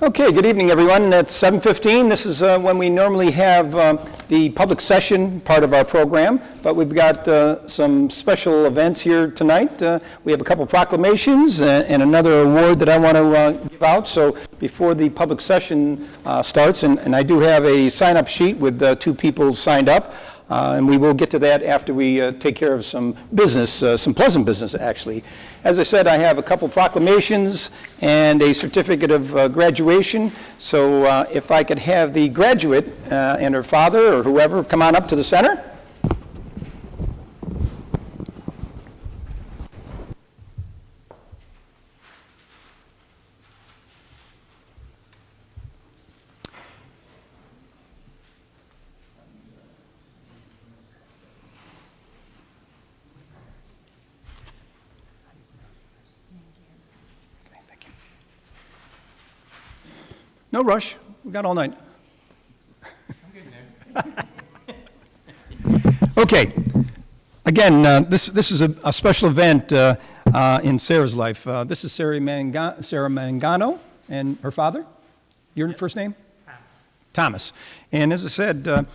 Okay, good evening, everyone. It's 7:15. This is when we normally have the public session part of our program, but we've got some special events here tonight. We have a couple proclamations and another award that I want to give out. So before the public session starts, and I do have a sign-up sheet with two people signed up, and we will get to that after we take care of some business, some pleasant business, actually. As I said, I have a couple proclamations and a certificate of graduation. So if I could have the graduate and her father or whoever come on up to the center. No rush. We got all night. Okay. Again, this is a special event in Sarah's life. This is Sarah Mangano and her father. Your first name? Thomas. And as I said,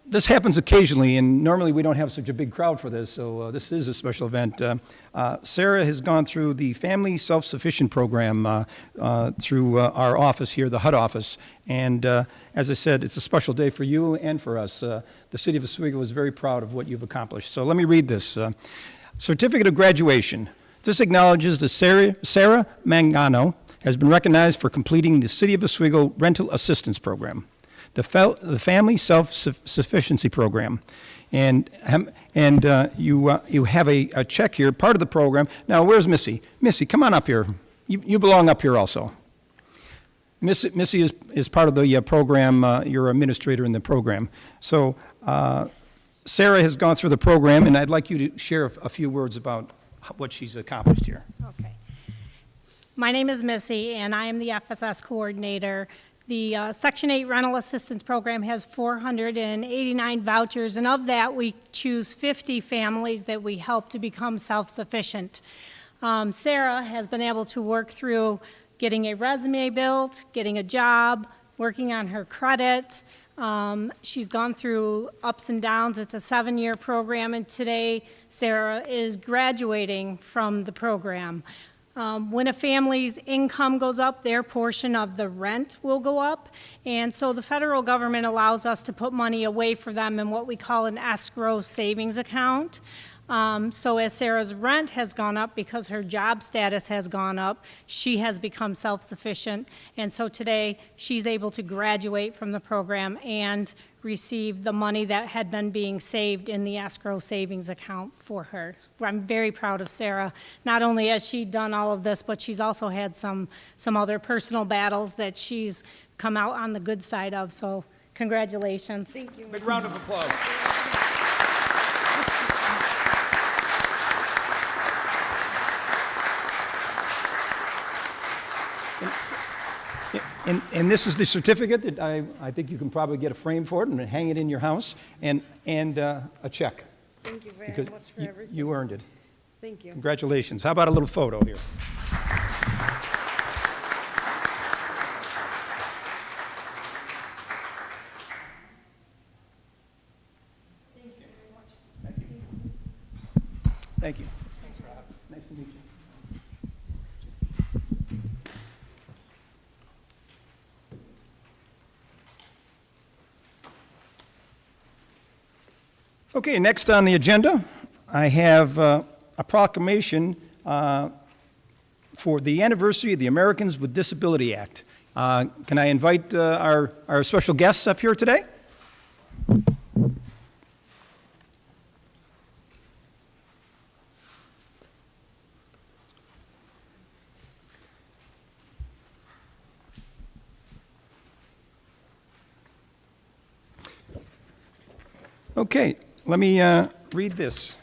this happens occasionally, and normally we don't have such a big crowd for this, so this is a special event. Sarah has gone through the Family Self-Sufficient Program through our office here, the HUD office, and as I said, it's a special day for you and for us. The City of Oswego is very proud of what you've accomplished. So let me read this. Certificate of Graduation. This acknowledges that Sarah Mangano has been recognized for completing the City of Oswego Rental Assistance Program, the Family Self-Sufficiency Program, and you have a check here, part of the program. Now, where's Missy? Missy, come on up here. You belong up here also. Missy is part of the program. You're an administrator in the program. So Sarah has gone through the program, and I'd like you to share a few words about what she's accomplished here. Okay. My name is Missy, and I am the FSS coordinator. The Section 8 Rental Assistance Program has 489 vouchers, and of that, we choose 50 families that we help to become self-sufficient. Sarah has been able to work through getting a resume built, getting a job, working on her credit. She's gone through ups and downs. It's a 7-year program, and today Sarah is graduating from the program. When a family's income goes up, their portion of the rent will go up, and so the federal government allows us to put money away for them in what we call an escrow savings account. So as Sarah's rent has gone up because her job status has gone up, she has become self-sufficient, and so today she's able to graduate from the program and receive the money that had been being saved in the escrow savings account for her. I'm very proud of Sarah. Not only has she done all of this, but she's also had some other personal battles that she's come out on the good side of, so congratulations. Thank you. Big round of applause. And this is the certificate that I think you can probably get a frame for it and hang it in your house, and a check. Thank you very Because much for everything. you earned it. Thank you. Congratulations. How about a little photo here? Thank you. Thanks, Rob. Nice to meet you. Okay, next on the agenda, I have a proclamation for the anniversary of the Americans with Disability Act. Can I invite our special guests up here today? Okay, let me read this.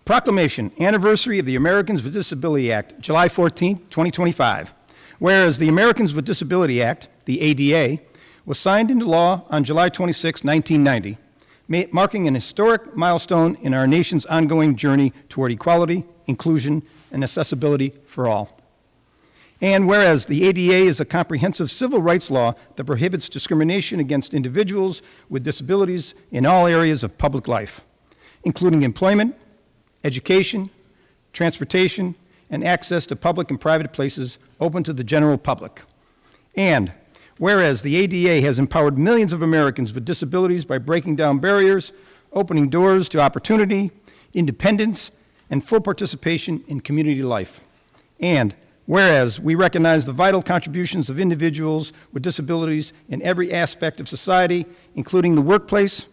Proclamation, Anniversary of the Americans with Disability Act, July 14, 2025. Whereas the Americans with Disability Act, the ADA, was signed into law on July 26, 1990, marking an historic milestone in our nation's ongoing journey toward equality, inclusion, and accessibility for all. And whereas the ADA is a comprehensive civil rights law that prohibits discrimination against individuals with disabilities in all areas of public life, including employment, education, transportation, and access to public and private places open to the general public. And whereas the ADA has empowered millions of Americans with disabilities by breaking down barriers, opening doors to opportunity, independence, and full participation in community life. And whereas we recognize the vital contributions of individuals with disabilities in every aspect of society, including the workplace,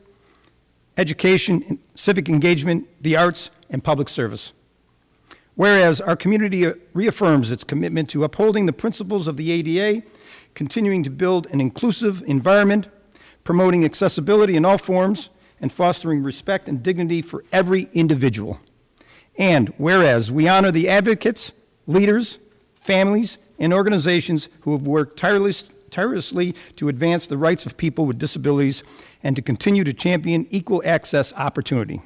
education, civic engagement, the arts, and public service. Whereas our community reaffirms its commitment to upholding the principles of the ADA, continuing to build an inclusive environment, promoting accessibility in all forms, and fostering respect and dignity for every individual. And whereas we honor the advocates, leaders, families, and organizations who have worked tirelessly to advance the rights of people with disabilities and to continue to champion equal access opportunity.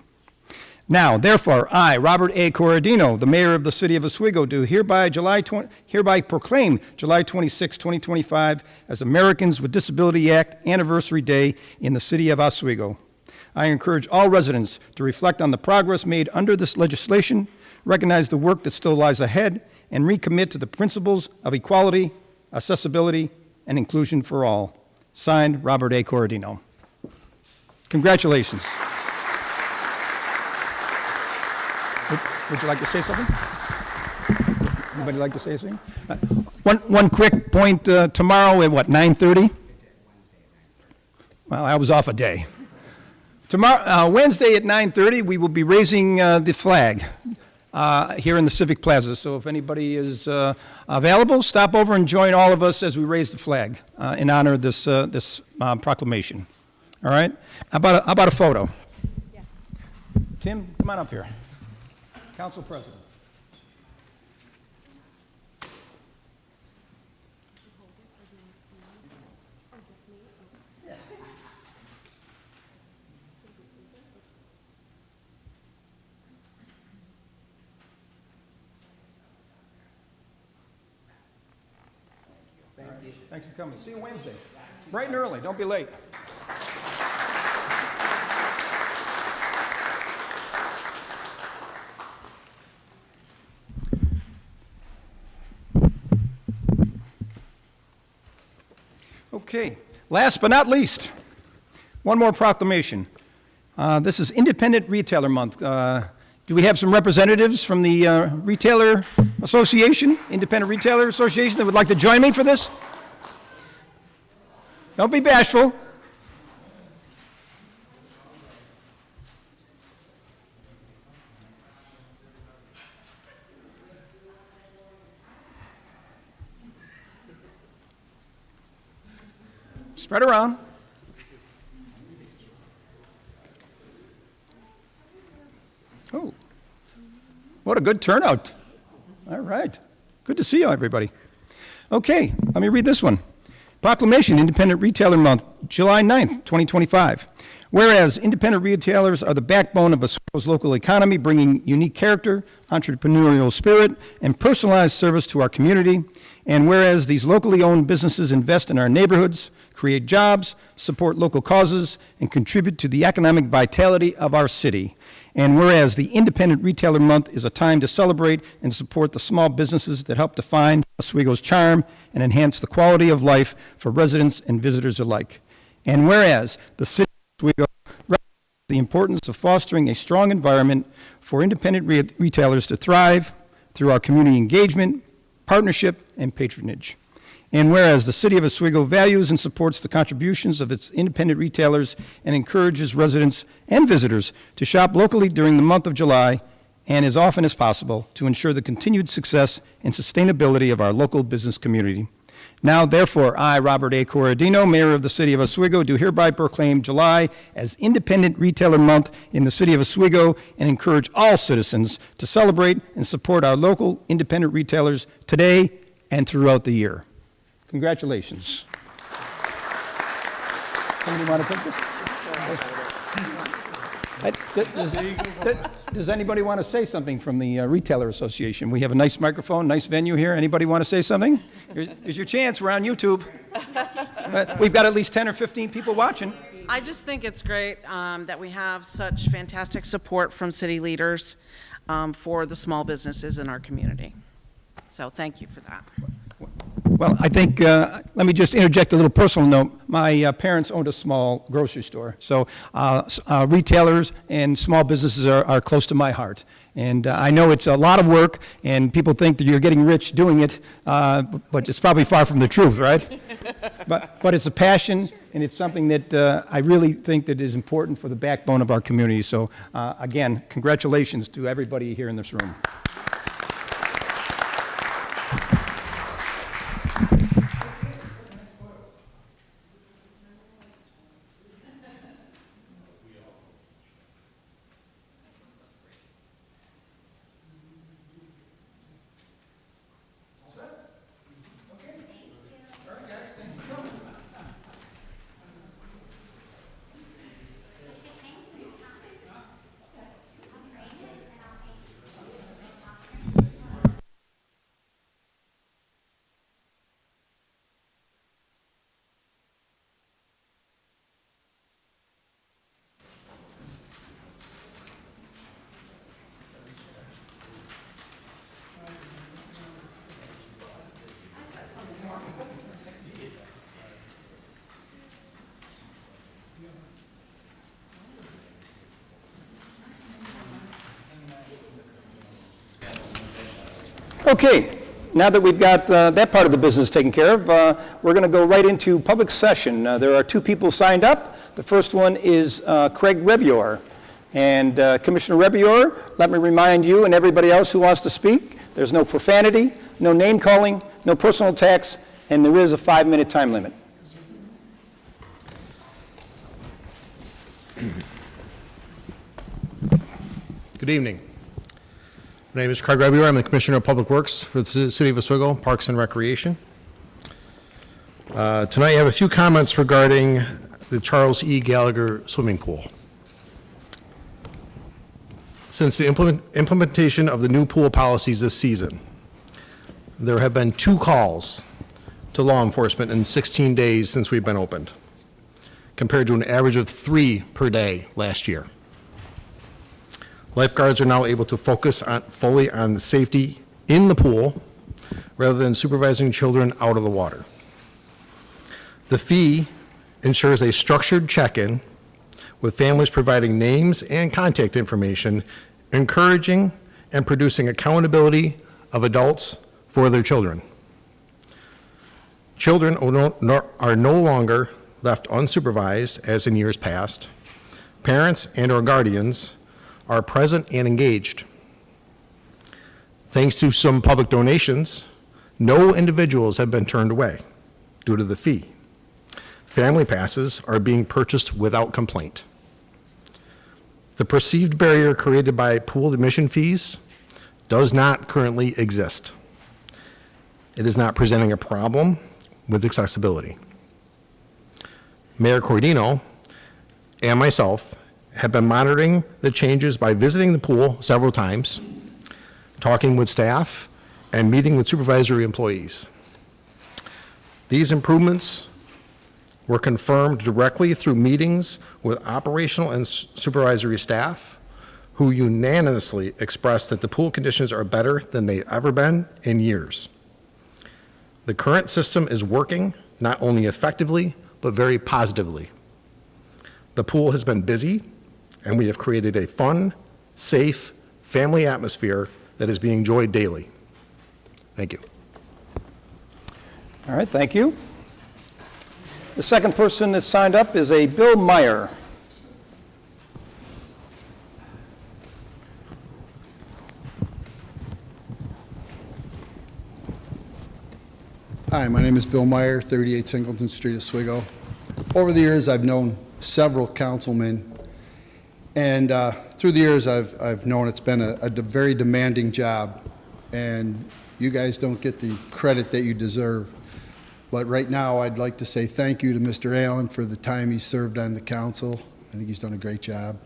Now, therefore, I, Robert A. Corradino, the mayor of the city of Oswego, do hereby proclaim July 26, 2025 as Americans with Disability Act Anniversary Day in the city of Oswego. I encourage all residents to reflect on the progress made under this legislation, recognize the work that still lies ahead, and recommit to the principles of equality, accessibility, and inclusion for all. Signed, Robert A. Corradino. Congratulations. Would you like to say something? Anybody like to say something? One quick point, tomorrow at what, 9:30? Well, I was off a day. Tomorrow, Wednesday at 9:30, we will be raising the flag here in the Civic Plaza. So if anybody is available, stop over and join all of us as we raise the flag in honor of this proclamation. All right? How about a photo? Yes. Tim, come on up here. Council President. Thank you. Thanks for coming. See you Wednesday. Bright and early. Don't be late. Okay, last but not least, one more proclamation. This is Independent Retailer Month. Do we have some representatives from the Retailer Association, Independent Retailer Association, that would like to join me for this? Don't be bashful. Spread around. Oh, what a good turnout. All right. Good to see you, everybody. Okay, let me read this one. Proclamation, Independent Retailer Month, July 9th, 2025. Whereas independent retailers are the backbone of Oswego's local economy, bringing unique character, entrepreneurial spirit, and personalized service to our community. And whereas these locally owned businesses invest in our neighborhoods, create jobs, support local causes, and contribute to the economic vitality of our city. And whereas the Independent Retailer Month is a time to celebrate and support the small businesses that help define Oswego's charm and enhance the quality of life for residents and visitors alike. And whereas the city of Oswego recognizes the importance of fostering a strong environment for independent retailers to thrive through our community engagement, partnership, and patronage. And whereas the city of Oswego values and supports the contributions of its independent retailers and encourages residents and visitors to shop locally during the month of July and as often as possible to ensure the continued success and sustainability of our local business community. Now, therefore, I, Robert A. Corradino, Mayor of the City of Oswego, do hereby proclaim July as Independent Retailer Month in the City of Oswego and encourage all citizens to celebrate and support our local independent retailers today and throughout the year. Congratulations. Somebody want to take this? Does anybody want to say something from the Retailer Association? We have a nice microphone, nice venue here. Anybody want to say something? Here's your chance. We're on YouTube. We've got at least 10 or 15 people watching. I just think it's great that we have such fantastic support from city leaders for the small businesses in our community. So thank you for that. Well, I think, let me just interject a little personal note. My parents owned a small grocery store, so retailers and small businesses are close to my heart. And I know it's a lot of work, and people think that you're getting rich doing it, but it's probably far from the truth, right? But it's a passion, and it's something that I really think that is important for the backbone of our community. So again, congratulations to everybody here in this room. Okay, now that we've got that part of the business taken care of, we're going to go right into public session. There are two people signed up. The first one is Craig Rebior. And Commissioner Rebior, let me remind you and everybody else who wants to speak, there's no profanity, no name calling, no personal attacks, and there is a 5-minute time limit. Good evening. My name is Craig Rebior. I'm the Commissioner of Public Works for the City of Oswego, Parks and Recreation. Tonight I have a few comments regarding the Charles E. Gallagher swimming pool. Since the implementation of the new pool policies this season, there have been 2 calls to law enforcement in 16 days since we've been opened, compared to an average of 3 per day last year. Lifeguards are now able to focus fully on the safety in the pool rather than supervising children out of the water. The fee ensures a structured check-in with families providing names and contact information, encouraging and producing accountability of adults for their children. Children are no longer left unsupervised as in years past. Parents and/or guardians are present and engaged. Thanks to some public donations, no individuals have been turned away due to the fee. Family passes are being purchased without complaint. The perceived barrier created by pool admission fees does not currently exist. It is not presenting a problem with accessibility. Mayor Cordino and myself have been monitoring the changes by visiting the pool several times, talking with staff, and meeting with supervisory employees. These improvements were confirmed directly through meetings with operational and supervisory staff who unanimously expressed that the pool conditions are better than they've ever been in years. The current system is working not only effectively, but very positively. The pool has been busy, and we have created a fun, safe, family atmosphere that is being enjoyed daily. Thank you. All right, thank you. The second person that signed up is a Bill Meyer. Hi, my name is Bill Meyer, 38 Singleton Street, Oswego. Over the years, I've known several councilmen, and through the years, I've known it's been a very demanding job, and you guys don't get the credit that you deserve. But right now, I'd like to say thank you to Mr. Allen for the time he served on the council. I think he's done a great job.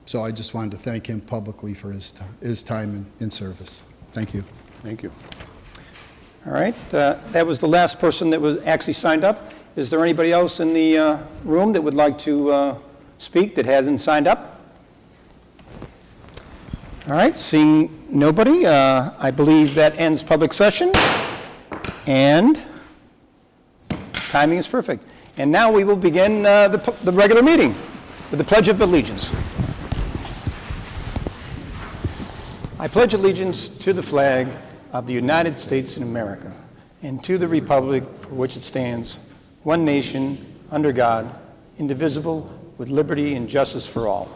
So I just wanted to thank him publicly for his time in service. Thank you. Thank you. All right, that was the last person that was actually signed up. Is there anybody else in the room that would like to speak that hasn't signed up? All right, seeing nobody, I believe that ends public session, and timing is perfect. And now we will begin the regular meeting with the Pledge of Allegiance. I pledge allegiance to the flag of the United States of America and to the republic for which it stands, one nation, under God, indivisible, with liberty and justice for all.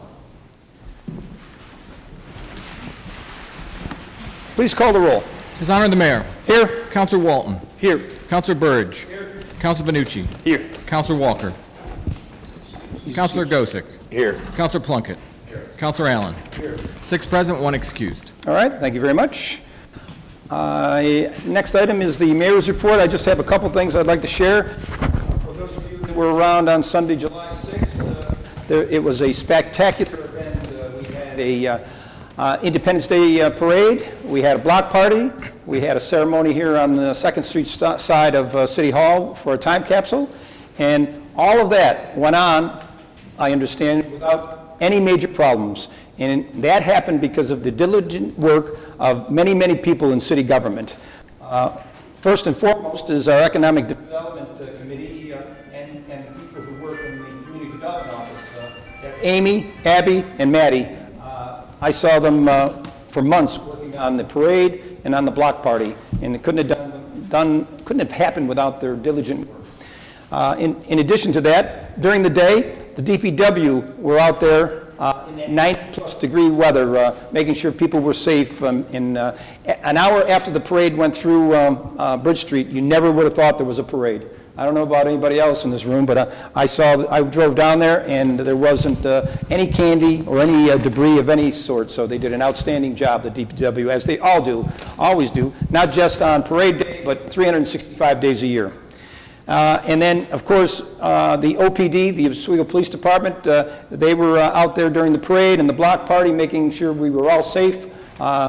Please call the roll. His Honor the Mayor. Here. Counselor Walton. Here. Counselor Burge. Here. Counselor Benucci. Here. Counselor Walker. Counselor Gosick. Here. Counselor Plunkett. Here. Counselor Allen. Here. 6 present, 1 excused. All right, thank you very much. Next item is the mayor's report. I just have a couple things I'd like to share. For those of you that were around on Sunday, July 6th, it was a spectacular event. We had a Independence Day parade. We had a block party. We had a ceremony here on the 2nd Street side of City Hall for a time capsule. And all of that went on, I understand, without any major problems. And that happened because of the diligent work of many, many people in city government. First and foremost is our Economic Development Committee and people who work in the Community Development Office. That's Amy, Abby, and Maddie. I saw them for months working on the parade and on the block party, and it couldn't have happened without their diligent work. In addition to that, during the day, the DPW were out there in that 90-plus degree weather, making sure people were safe. An hour after the parade went through Bridge Street, you never would have thought there was a parade. I don't know about anybody else in this room, but I drove down there, and there wasn't any candy or any debris of any sort, so they did an outstanding job, the DPW, as they always do, not just on parade day, but 365 days a year. And then, of course, the OPD, the Oswego Police Department, they were out there during the parade and the block party, making sure we were all safe.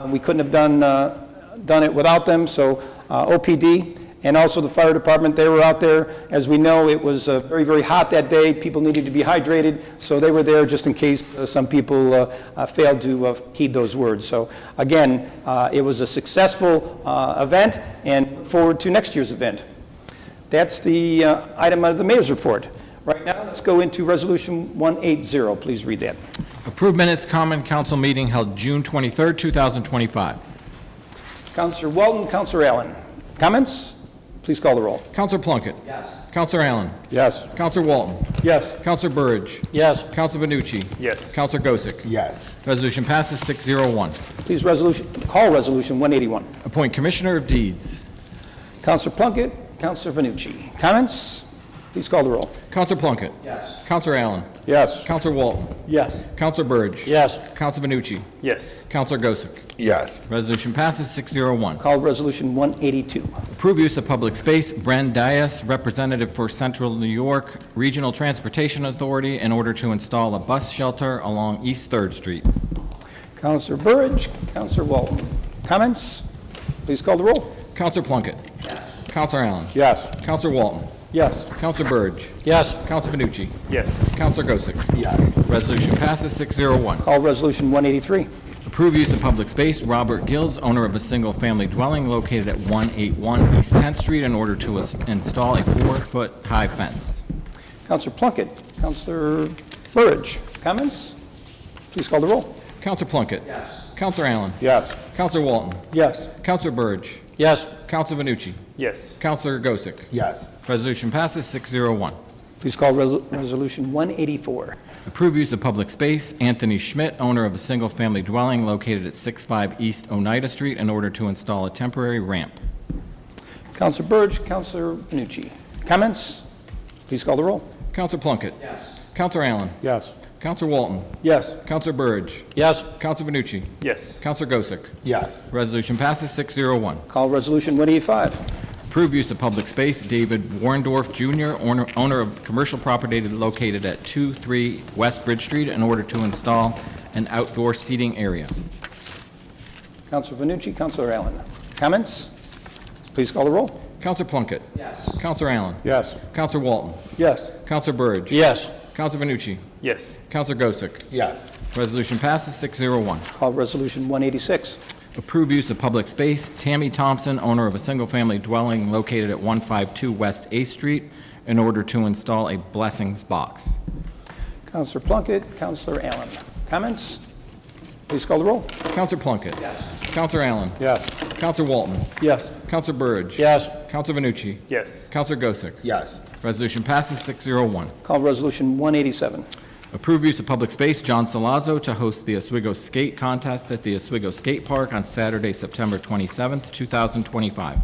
We couldn't have done it without them, so OPD and also the fire department, they were out there. As we know, it was very, very hot that day. People needed to be hydrated, so they were there just in case some people failed to heed those words. So again, it was a successful event, and look forward to next year's event. That's the item of the mayor's report. Right now, let's go into Resolution 180. Please read that. Approved minutes, common council meeting held June 23rd, 2025. Councilor Walton, Councilor Allen. Comments? Please call the roll. Counselor Plunkett. Yes. Counselor Allen. Yes. Counselor Walton. Yes. Counselor Burge. Yes. Counselor Benucci. Yes. Counselor Gosick. Yes. Resolution passes 601. Please call Resolution 181. Appoint Commissioner of Deeds. Councilor Plunkett, Councilor Vanucci. Comments? Please call the roll. Counselor Plunkett. Yes. Counselor Allen. Yes. Counselor Walton. Yes. Counselor Burge. Yes. Counselor Benucci. Yes. Counselor Gosick. Yes. Resolution passes 601. Call Resolution 182. Approve use of public space. Bren Dias, representative for Central New York Regional Transportation Authority, in order to install a bus shelter along East 3rd Street. Councilor Burge, Councilor Walton. Comments? Please call the roll. Counselor Plunkett. Yes. Counselor Allen. Yes. Counselor Walton. Yes. Counselor Burge. Yes. Counselor Benucci. Yes. Counselor Gosick. Yes. Resolution passes 601. Call Resolution 183. Approve use of public space. Robert Gilds, owner of a single-family dwelling located at 181 East 10th Street, in order to install a 4-foot high fence. Councilor Plunkett, Councilor Burge. Comments? Please call the roll. Counselor Plunkett. Yes. Counselor Allen. Yes. Counselor Walton. Yes. Counselor Burge. Yes. Counselor Benucci. Yes. Counselor Gosick. Yes. Resolution passes 601. Please call Resolution 184. Approve use of public space. Anthony Schmidt, owner of a single-family dwelling located at 65 East Oneida Street, in order to install a temporary ramp. Councilor Burge, Councilor Vanucci. Comments? Please call the roll. Counselor Plunkett. Yes. Counselor Allen. Yes. Counselor Walton. Yes. Counselor Burge. Yes. Counselor Benucci. Yes. Counselor Gosick. Yes. Resolution passes 601. Call Resolution 185. Approve use of public space, David Warendorf Jr., owner of commercial property located at 2-3 West Bridge Street, in order to install an outdoor seating area. Counselor Vanucci, Counselor Allen. Comments? Please call the roll. Counselor Plunkett. Yes. Counselor Allen. Yes. Counselor Walton. Yes. Counselor Burge. Yes. Counselor Vanucci. Yes. Counselor Gosick. Yes. Resolution passes 601. Call Resolution 186. Approve use of public space, Tammy Thompson, owner of a single-family dwelling located at 152 West 8th Street, in order to install a blessings box. Counselor Plunkett, Counselor Allen. Comments? Please call the roll. Counselor Plunkett. Yes. Counselor Allen. Yes. Counselor Walton. Yes. Counselor Burge. Yes. Counselor Vanucci. Yes. Counselor Gosick. Yes. Resolution passes 601. Call Resolution 187. Approve use of public space, John Salazzo, to host the Oswego Skate Contest at the Oswego Skate Park on Saturday, September 27th, 2025.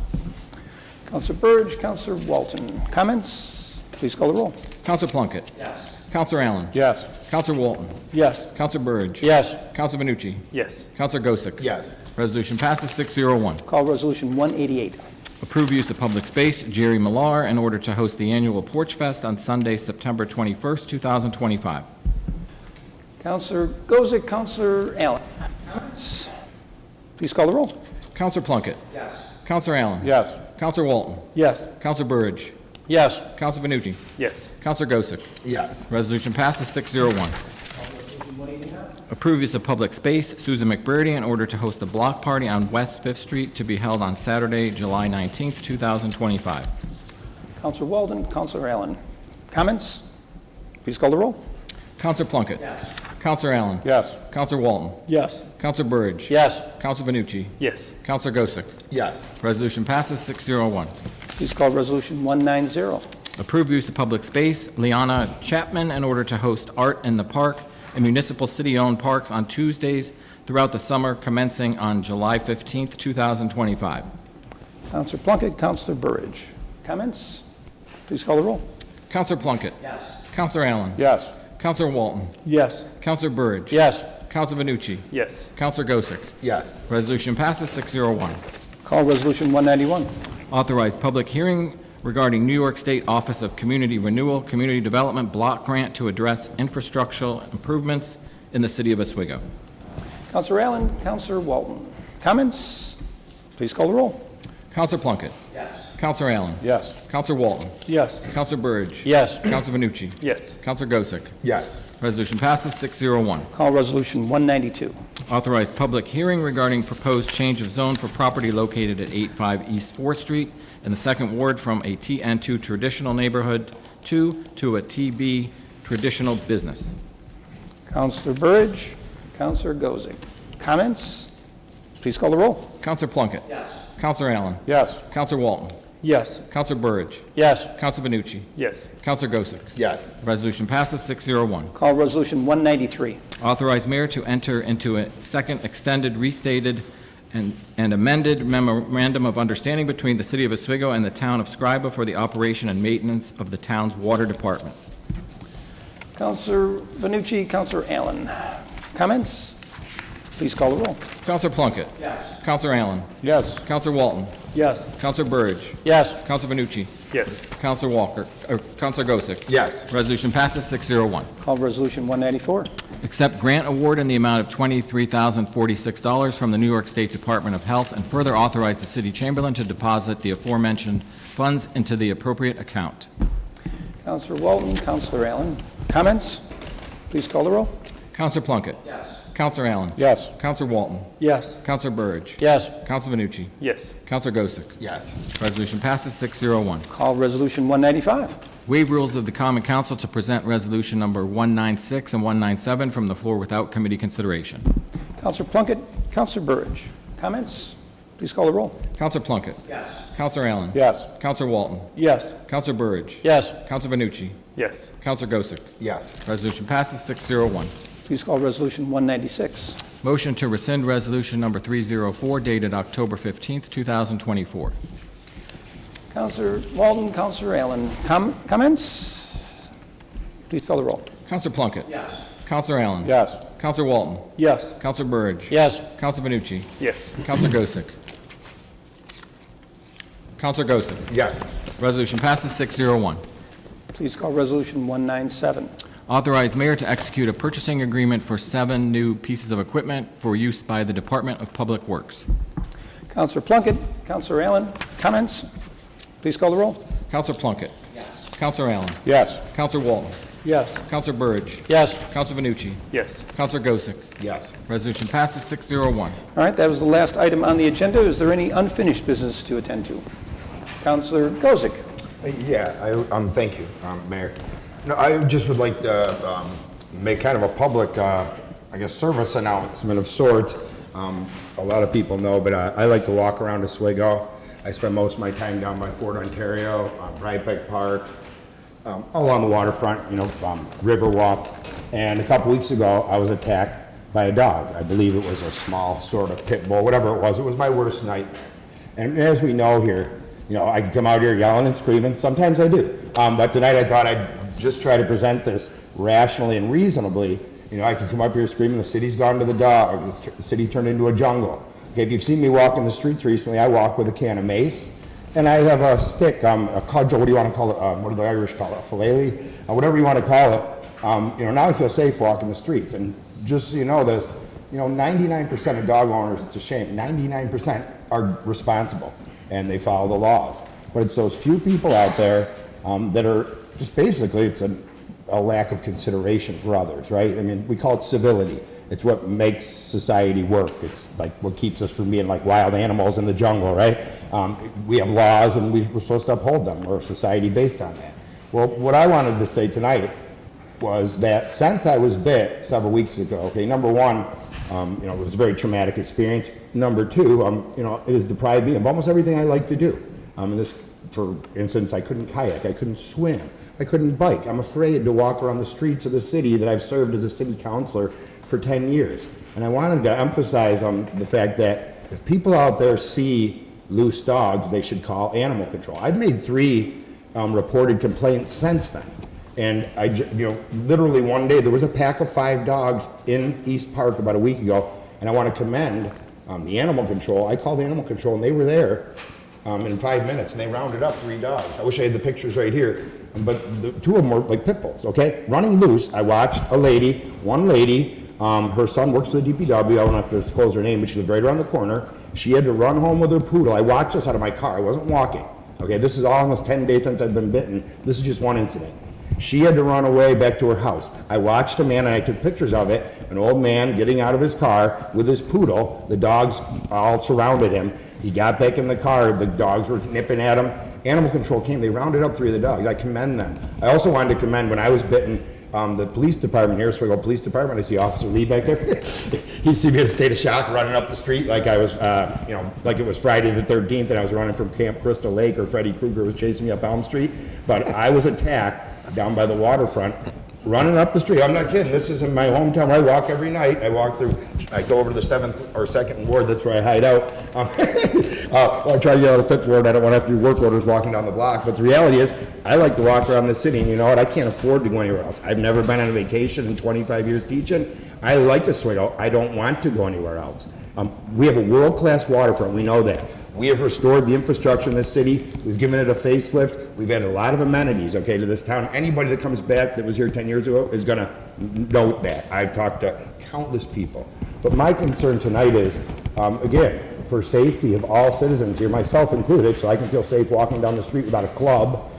Counselor Burge, Counselor Walton. Comments? Please call the roll. Counselor Plunkett. Yes. Counselor Allen. Yes. Counselor Walton. Yes. Counselor Burge. Yes. Counselor Vanucci. Yes. Counselor Gosick. Yes. Resolution passes 601. Call Resolution 188. Approve use of public space, Jerry Millar, in order to host the annual Porch Fest on Sunday, September 21st, 2025. Counselor Gozick, Counselor Allen. Comments? Please call the roll. Counselor Plunkett. Yes. Counselor Allen. Yes. Counselor Walton. Yes. Counselor Burge. Yes. Counselor Vanucci. Yes. Counselor Gosick. Yes. Resolution passes 601. Approve use of public space, Susan McBurdy, in order to host a block party on West 5th Street to be held on Saturday, July 19th, 2025. Counselor Walden, Counselor Allen. Comments? Please call the roll. Counselor Plunkett. Yes. Counselor Allen. Yes. Counselor Walton. Yes. Counselor Burge. Yes. Counselor Vanucci. Yes. Counselor Gosick. Yes. Resolution passes 601. Please call Resolution 190. Approve use of public space, Liana Chapman, in order to host Art in the Park in municipal city-owned parks on Tuesdays throughout the summer, commencing on July 15th, 2025. Counselor Plunkett, Counselor Burridge. Comments? Please call the roll. Counselor Plunkett. Yes. Counselor Allen. Yes. Counselor Walton. Yes. Counselor Burge. Yes. Counselor Vanucci. Yes. Counselor Gosick. Yes. Resolution passes 601. Call Resolution 191. Authorize public hearing regarding New York State Office of Community Renewal, Community Development Block Grant to address infrastructural improvements in the city of Oswego. Counselor Allen, Counselor Walton. Comments? Please call the roll. Counselor Plunkett. Yes. Counselor Allen. Yes. Counselor Walton. Yes. Counselor Burge. Yes. Counselor Vanucci. Yes. Counselor Gosick. Yes. Resolution passes 601. Call Resolution 192. Authorize public hearing regarding proposed change of zone for property located at 85 East 4th Street in the Second Ward from a TN2 traditional neighborhood to a TB traditional business. Counselor Burridge, Counselor Gozick. Comments? Please call the roll. Counselor Plunkett. Yes. Counselor Allen. Yes. Counselor Walton. Yes. Counselor Burridge. Yes. Counselor Vanucci. Yes. Counselor Gosick. Yes. Resolution passes 601. Call Resolution 193. Authorize mayor to enter into a second extended, restated, and amended memorandum of understanding between the city of Oswego and the town of Scriba for the operation and maintenance of the town's water department. Counselor Vanucci, Counselor Allen. Comments? Please call the roll. Counselor Plunkett. Yes. Counselor Allen. Yes. Counselor Walton. Yes. Counselor Burge. Yes. Counselor Vanucci. Yes. Counselor Walker, or Counselor Gosick. Yes. Resolution passes 601. Call Resolution 194. Accept grant award in the amount of $23,046 from the New York State Department of Health, and further authorize the city chamberlain to deposit the aforementioned funds into the appropriate account. Counselor Walton, Counselor Allen. Comments? Please call the roll. Counselor Plunkett. Yes. Counselor Allen. Yes. Counselor Walton. Yes. Counselor Burge. Yes. Counselor Vanucci. Yes. Counselor Gosick. Yes. Resolution passes 601. Call Resolution 195. Waive rules of the Common Council to present resolution number 196 and 197 from the floor without committee consideration. Counselor Plunkett, Counselor Burridge. Comments? Please call the roll. Counselor Plunkett. Yes. Counselor Allen. Yes. Counselor Walton. Yes. Counselor Burridge. Yes. Counselor Vanucci. Yes. Counselor Gosick. Yes. Resolution passes 601. Please call Resolution 196. Motion to rescind resolution number 304 dated October 15th, 2024. Counselor Walton, Counselor Allen. Comments? Please call the roll. Counselor Plunkett. Yes. Counselor Allen. Yes. Counselor Walton. Yes. Counselor Burge. Yes. Counselor Vanucci. Yes. Counselor Gosick. Counselor Gossett. Yes. Resolution passes 601. Please call Resolution 197. Authorize mayor to execute a purchasing agreement for 7 new pieces of equipment for use by the Department of Public Works. Counselor Plunkett, Counselor Allen, comments? Please call the roll. Counselor Plunkett. Yes. Counselor Allen. Yes. Counselor Walton. Yes. Counselor Burridge. Yes. Counselor Vanucci. Yes. Counselor Gossett. Yes. Resolution passes 601. All right, that was the last item on the agenda. Is there any unfinished business to attend to? Counselor Gozick. Yeah, thank you, Mayor. No, I just would like to make kind of a public, service announcement of sorts. A lot of people know, but I like to walk around Oswego. I spend most of my time down by Fort Ontario, Rhinebeck Park, along the waterfront, Riverwalk. And a couple weeks ago, I was attacked by a dog. I believe it was a small sort of pit bull, whatever it was. It was my worst nightmare. And as we know here, I could come out here yelling and screaming. Sometimes I do. But tonight I thought I'd just try to present this rationally and reasonably. I could come up here screaming, the city's gone to the dogs, the city's turned into a jungle. Okay, if you've seen me walk in the streets recently, I walk with a can of mace, and I have a stick, a cudgel, what do you want to call it? What do the Irish call it? A philale? Whatever you want to call it. Now I feel safe walking the streets. And just so you know this, 99% of dog owners, it's a shame, 99% are responsible and they follow the laws. But it's those few people out there that are just basically, it's a lack of consideration for others, right? I mean, we call it civility. It's what makes society work. It's like what keeps us from being like wild animals in the jungle, right? We have laws and we're supposed to uphold them. We're a society based on that. Well, what I wanted to say tonight was that since I was bit several weeks ago, okay, number one, it was a very traumatic experience. Number two, it has deprived me of almost everything I like to do. For instance, I couldn't kayak, I couldn't swim, I couldn't bike. I'm afraid to walk around the streets of the city that I've served as a city councilor for 10 years. And I wanted to emphasize the fact that if people out there see loose dogs, they should call animal control. I've made 3 reported complaints since then. And literally one day there was a pack of 5 dogs in East Park about a week ago, and I want to commend the animal control. I called animal control and they were there in 5 minutes, and they rounded up 3 dogs. I wish I had the pictures right here, but the 2 of them were like pit bulls, okay? Running loose. I watched one lady, her son works for the DPW, I don't have to disclose her name, but she lived right around the corner. She had to run home with her poodle. I watched this out of my car. I wasn't walking, okay? This is all in the 10 days since I've been bitten. This is just one incident. She had to run away back to her house. I watched a man, and I took pictures of it, an old man getting out of his car with his poodle. The dogs all surrounded him. He got back in the car. The dogs were nipping at him. Animal control came. They rounded up 3 of the dogs. I commend them. I also wanted to commend, when I was bitten, the police department here, Oswego Police Department. I see Officer Lee back there. He see me in a state of shock running up the street like I was, like it was Friday the 13th and I was running from Camp Crystal Lake, or Freddy Krueger was chasing me up Elm Street. But I was attacked down by the waterfront, running up the street. I'm not kidding. This is in my hometown where I walk every night. I go over to the 7th or 2nd ward. That's where I hide out. I try to get out of the 5th ward. I don't want to have to do work orders walking down the block. But the reality is, I like to walk around the city, and you know what? I can't afford to go anywhere else. I've never been on a vacation in 25 years teaching. I like Oswego. I don't want to go anywhere else. We have a world-class waterfront. We know that. We have restored the infrastructure in this city. We've given it a facelift. We've added a lot of amenities, okay, to this town. Anybody that comes back that was here 10 years ago is going to know that. I've talked to countless people. But my concern tonight is, again, for safety of all citizens here, myself included, so I can feel safe walking down the street without a club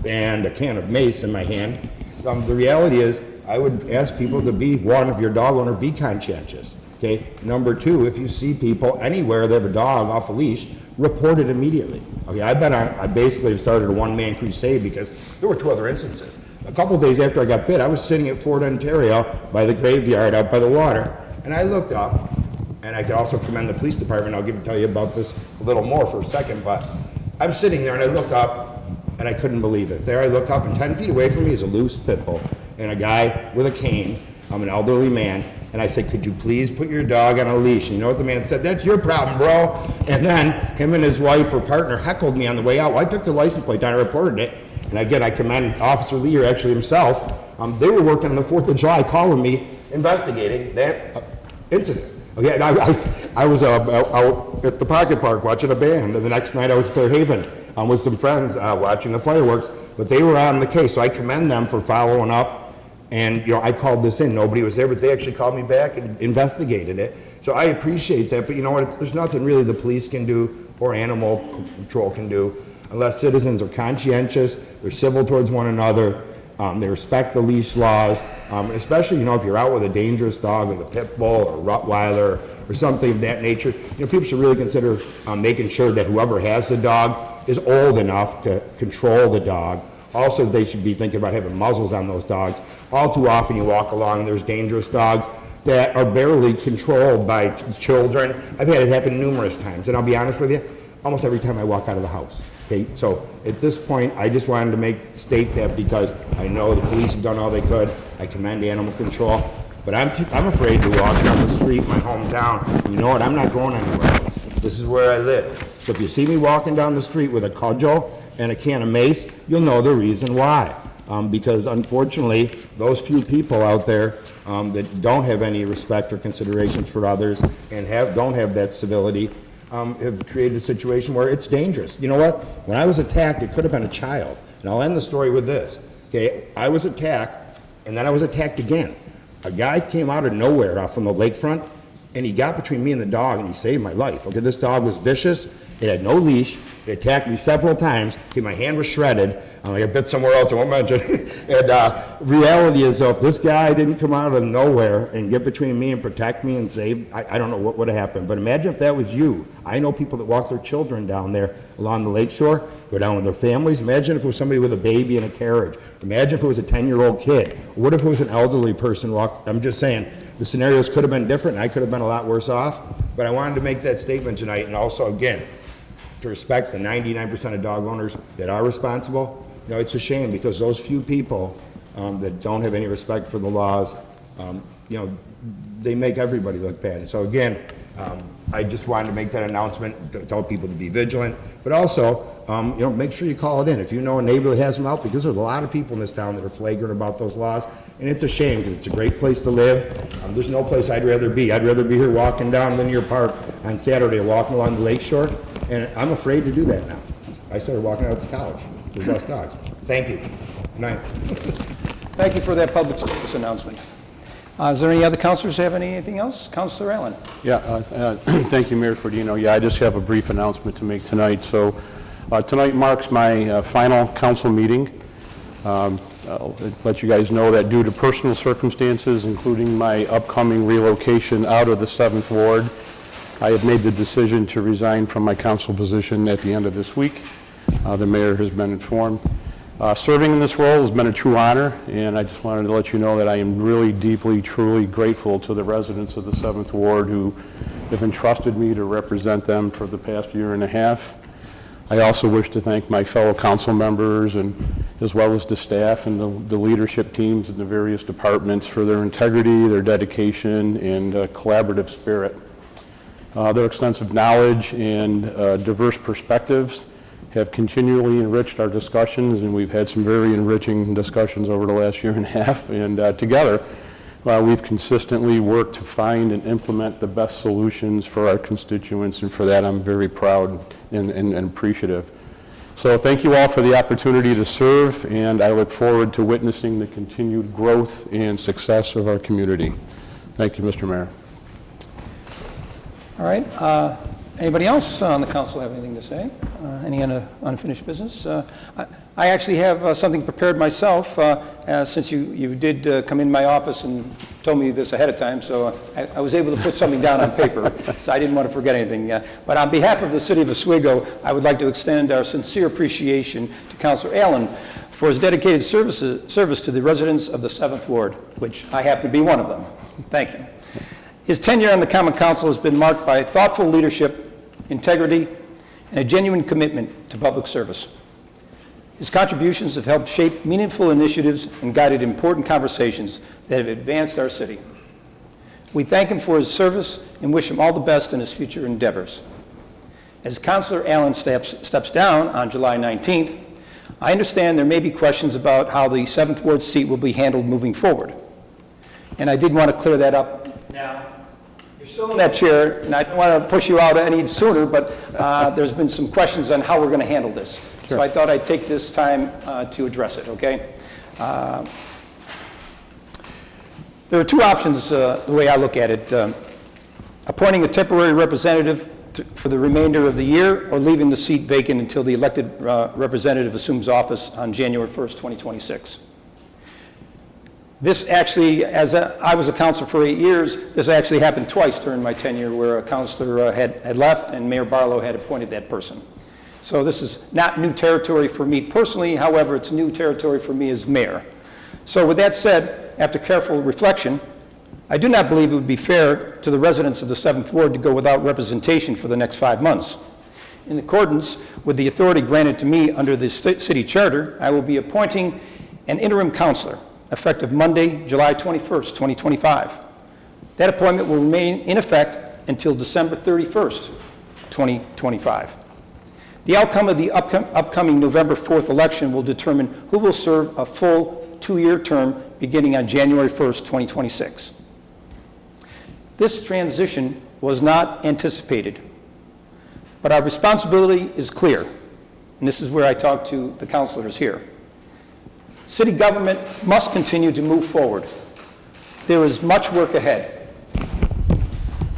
and a can of mace in my hand. The reality is, I would ask people to be, one, if you're a dog owner, be conscientious. Okay. Number two, if you see people anywhere that have a dog off a leash, report it immediately. Okay, I basically have started a one-man crusade because there were 2 other instances. A couple of days after I got bit, I was sitting at Fort Ontario by the graveyard out by the water, and I looked up, and I could also commend the police department. I'll tell you about this a little more for a second, but I'm sitting there and I look up, and I couldn't believe it. There I look up, and 10 feet away from me is a loose pit bull and a guy with a cane. I'm an elderly man. And I said, could you please put your dog on a leash? And you know what the man said? That's your problem, bro. And then him and his wife or partner heckled me on the way out. Well, I took the license plate down and reported it. And again, I commend Officer Lee, or actually himself. They were working on the 4th of July, calling me, investigating that incident. Okay, and I was out at the Pocket Park watching a band, and the next night I was at Fairhaven with some friends watching the fireworks, but they were on the case, so I commend them for following up. And, you know, I called this in, nobody was there, but they actually called me back and investigated it. So I appreciate that, but you know what, there's nothing really the police can do or animal control can do unless citizens are conscientious, they're civil towards one another, they respect the leash laws, especially, you know, if you're out with a dangerous dog, like a pit bull or Rottweiler or something of that nature, you know, people should really consider making sure that whoever has the dog is old enough to control the dog. Also, they should be thinking about having muzzles on those dogs. All too often you walk along and there's dangerous dogs that are barely controlled by children. I've had it happen numerous times, and I'll be honest with you, almost every time I walk out of the house. Okay, so at this point, I just wanted to state that because I know the police have done all they could. I commend animal control, but I'm afraid to walk down the street, my hometown. You know what? I'm not going anywhere else. This is where I live. So if you see me walking down the street with a cudgel and a can of mace, you'll know the reason why. Because unfortunately, those few people out there that don't have any respect or consideration for others and don't have that civility have created a situation where it's dangerous. You know what? When I was attacked, it could have been a child. And I'll end the story with this. Okay, I was attacked, and then I was attacked again. A guy came out of nowhere off from the lakefront, and he got between me and the dog, and he saved my life. Okay, this dog was vicious. It had no leash. It attacked me several times. Okay, my hand was shredded. I got bit somewhere else, I won't mention. And reality is, though, if this guy didn't come out of nowhere and get between me and protect me and save, I don't know what would have happened. But imagine if that was you. I know people that walk their children down there along the lakeshore, go down with their families. Imagine if it was somebody with a baby in a carriage. Imagine if it was a 10-year-old kid. What if it was an elderly person I'm just saying, the scenarios could have been different, and I could have been a lot worse off. But I wanted to make that statement tonight, and also, again, to respect the 99% of dog owners that are responsible. You know, it's a shame because those few people that don't have any respect for the laws, you know, they make everybody look bad. And so again, I just wanted to make that announcement to tell people to be vigilant, but also, you know, make sure you call it in. If you know a neighbor that has them out, because there's a lot of people in this town that are flagrant about those laws, and it's a shame because it's a great place to live. There's no place I'd rather be. I'd rather be here walking down Linear Park on Saturday, walking along the lakeshore, and I'm afraid to do that now. I started walking out to college. There's less dogs. Thank you. Good night. Thank you for that public service announcement. Is there any other councilors who have anything else? Councilor Allen? Yeah, thank you, Mayor Cordino. Yeah, I just have a brief announcement to make tonight. So tonight marks my final council meeting. I'll let you guys know that due to personal circumstances, including my upcoming relocation out of the 7th Ward, I have made the decision to resign from my council position at the end of this week. The mayor has been informed. Serving in this role has been a true honor, and I just wanted to let you know that I am really deeply, truly grateful to the residents of the 7th Ward who have entrusted me to represent them for the past year and a half. I also wish to thank my fellow council members and as well as the staff and the leadership teams in the various departments for their integrity, their dedication, and collaborative spirit. Their extensive knowledge and diverse perspectives have continually enriched our discussions, and we've had some very enriching discussions over the last year and a half. And together, we've consistently worked to find and implement the best solutions for our constituents, and for that I'm very proud and appreciative. So thank you all for the opportunity to serve, and I look forward to witnessing the continued growth and success of our community. Thank you, Mr. Mayor. All right. Anybody else on the council have anything to say? Any unfinished business? I actually have something prepared myself, since you did come in my office and told me this ahead of time, so I was able to put something down on paper, so I didn't want to forget anything. But on behalf of the city of Oswego, I would like to extend our sincere appreciation to Councilor Allen for his dedicated service to the residents of the 7th Ward, which I happen to be one of them. Thank you. His tenure on the Common Council has been marked by thoughtful leadership, integrity, and a genuine commitment to public service. His contributions have helped shape meaningful initiatives and guided important conversations that have advanced our city. We thank him for his service and wish him all the best in his future endeavors. As Councilor Allen steps down on July 19th, I understand there may be questions about how the 7th Ward seat will be handled moving forward. And I did want to clear that up now. You're still in that chair, and I don't want to push you out any sooner, but there's been some questions on how we're going to handle this. So I thought I'd take this time to address it, okay? There are two options, the way I look at it. Appointing a temporary representative for the remainder of the year, or leaving the seat vacant until the elected representative assumes office on January 1st, 2026. This actually, I was a counselor for 8 years, this actually happened twice during my tenure where a counselor had left and Mayor Barlow had appointed that person. So this is not new territory for me personally, however, it's new territory for me as mayor. So with that said, after careful reflection, I do not believe it would be fair to the residents of the 7th Ward to go without representation for the next 5 months. In accordance with the authority granted to me under the city charter, I will be appointing an interim counselor effective Monday, July 21st, 2025. That appointment will remain in effect until December 31st, 2025. The outcome of the upcoming November 4th election will determine who will serve a full 2-year term beginning on January 1st, 2026. This transition was not anticipated, but our responsibility is clear, and this is where I talk to the councilors here. City government must continue to move forward. There is much work ahead,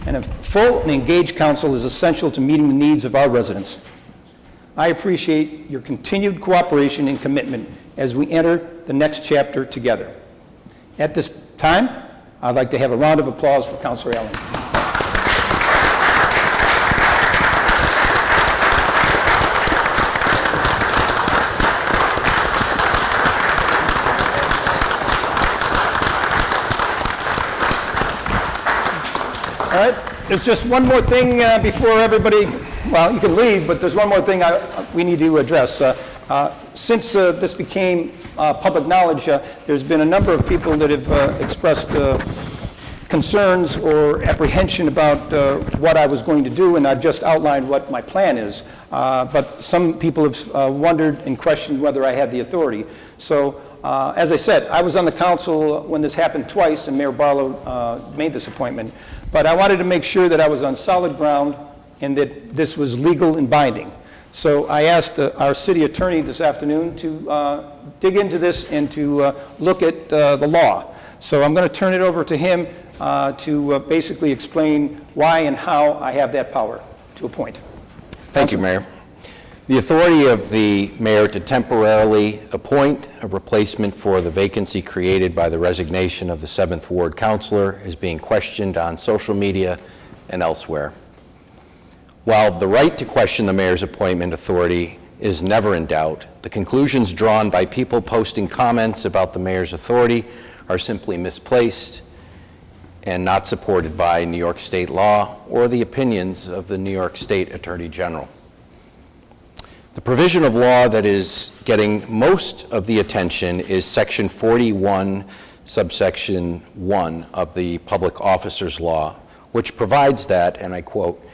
and a full and engaged council is essential to meeting the needs of our residents. I appreciate your continued cooperation and commitment as we enter the next chapter together. At this time, I'd like to have a round of applause for Councilor Allen. All right, there's just one more thing before everybody, well, you can leave, but there's one more thing we need to address. Since this became public knowledge, there's been a number of people that have expressed concerns or apprehension about what I was going to do, and I've just outlined what my plan is. But some people have wondered and questioned whether I had the authority. So, as I said, I was on the council when this happened twice, and Mayor Barlow made this appointment. But I wanted to make sure that I was on solid ground and that this was legal and binding. So I asked our city attorney this afternoon to dig into this and to look at the law. So I'm going to turn it over to him to basically explain why and how I have that power to appoint. Thank you, Mayor. The authority of the mayor to temporarily appoint a replacement for the vacancy created by the resignation of the 7th Ward councilor is being questioned on social media and elsewhere. While the right to question the mayor's appointment authority is never in doubt, the conclusions drawn by people posting comments about the mayor's authority are simply misplaced and not supported by New York State law or the opinions of the New York State Attorney General. The provision of law that is getting most of the attention is Section 41, subsection 1 of the Public Officers Law, which provides that, and I quote,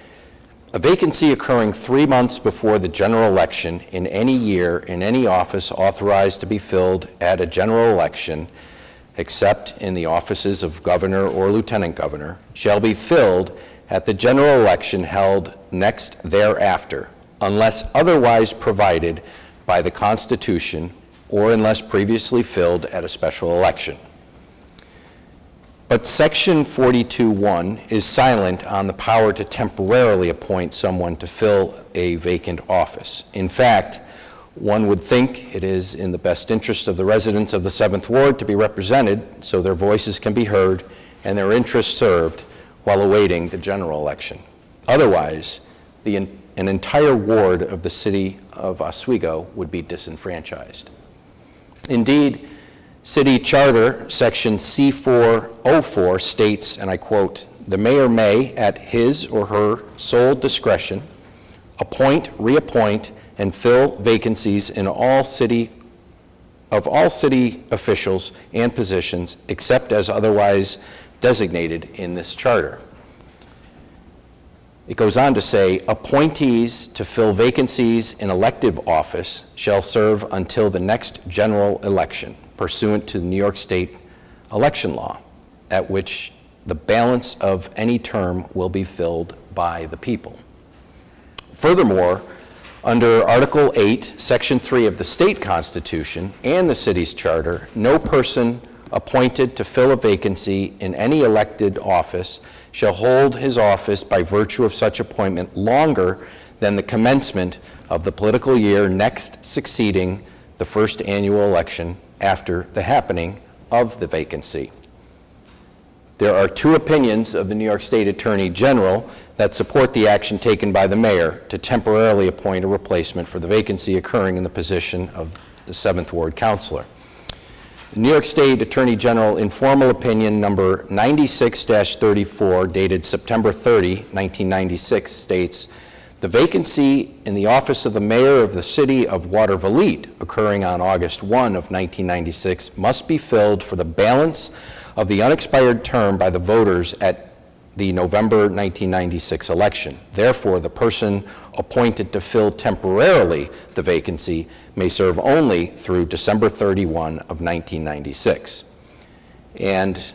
"A vacancy occurring 3 months before the general election in any year in any office authorized to be filled at a general election, except in the offices of governor or lieutenant governor, shall be filled at the general election held next thereafter, unless otherwise provided by the Constitution or unless previously filled at a special election." But Section 42(1) is silent on the power to temporarily appoint someone to fill a vacant office. In fact, one would think it is in the best interest of the residents of the 7th Ward to be represented so their voices can be heard and their interests served while awaiting the general election. Otherwise, an entire ward of the city of Oswego would be disenfranchised. Indeed, City Charter Section C404 states, and I quote, "The mayor may, at his or her sole discretion, appoint, reappoint, and fill vacancies in all city officials and positions except as otherwise designated in this charter." It goes on to say, "Appointees to fill vacancies in elective office shall serve until the next general election pursuant to the New York State election law, at which the balance of any term will be filled by the people. Furthermore, under Article 8, Section 3 of the state constitution and the city's charter, no person appointed to fill a vacancy in any elected office shall hold his office by virtue of such appointment longer than the commencement of the political year next succeeding the first annual election after the happening of the vacancy. There are two opinions of the New York State Attorney General that support the action taken by the mayor to temporarily appoint a replacement for the vacancy occurring in the position of the 7th Ward Councilor. The New York State Attorney General informal opinion number 96-34 dated September 30, 1996 states, "The vacancy in the office of the mayor of the city of Watervliet occurring on August 1 of 1996 must be filled for the balance of the unexpired term by the voters at the November 1996 election. Therefore, the person appointed to fill temporarily the vacancy may serve only through December 31 of 1996. And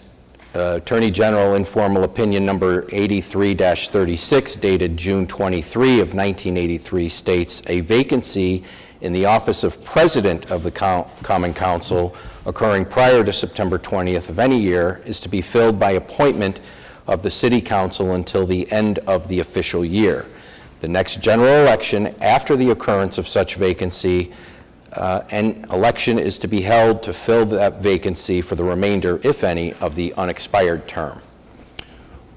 Attorney General informal opinion number 83-36 dated June 23 of 1983 states, "A vacancy in the office of President of the Common Council occurring prior to September 20th of any year is to be filled by appointment of the City Council until the end of the official year. The next general election after the occurrence of such vacancy, an election is to be held to fill that vacancy for the remainder, if any, of the unexpired term."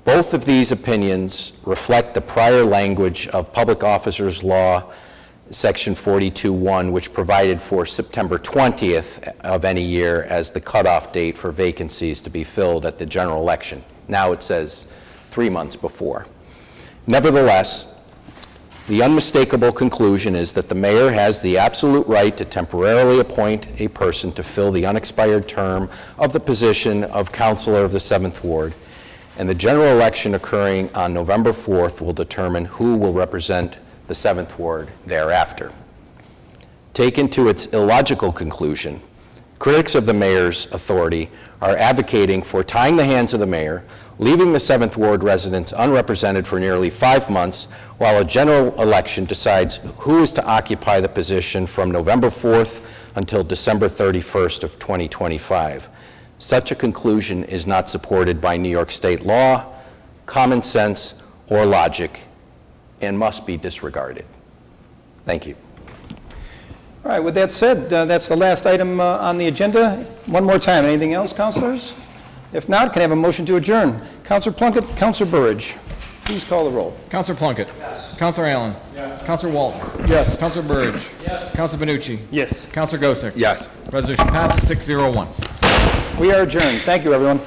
Both of these opinions reflect the prior language of Public Officers Law, Section 42(1), which provided for September 20th of any year as the cutoff date for vacancies to be filled at the general election. Now it says 3 months before. Nevertheless, the unmistakable conclusion is that the mayor has the absolute right to temporarily appoint a person to fill the unexpired term of the position of councilor of the 7th Ward, and the general election occurring on November 4th will determine who will represent the 7th Ward thereafter. Taken to its illogical conclusion, critics of the mayor's authority are advocating for tying the hands of the mayor, leaving the 7th Ward residents unrepresented for nearly 5 months while a general election decides who is to occupy the position from November 4th until December 31st of 2025. Such a conclusion is not supported by New York State law, common sense, or logic, and must be disregarded. Thank you. All right, with that said, that's the last item on the agenda. One more time, anything else, councilors? If not, can I have a motion to adjourn? Councilor Plunkett, Councilor Burridge, please call the roll. Counselor Plunkett. Yes. Counselor Allen. Yes. Counselor Walton. Yes. Counselor Burridge. Yes. Counselor Benucci. Yes. Counselor Gosick. Yes. Resolution passes 601. We are adjourned. Thank you, everyone.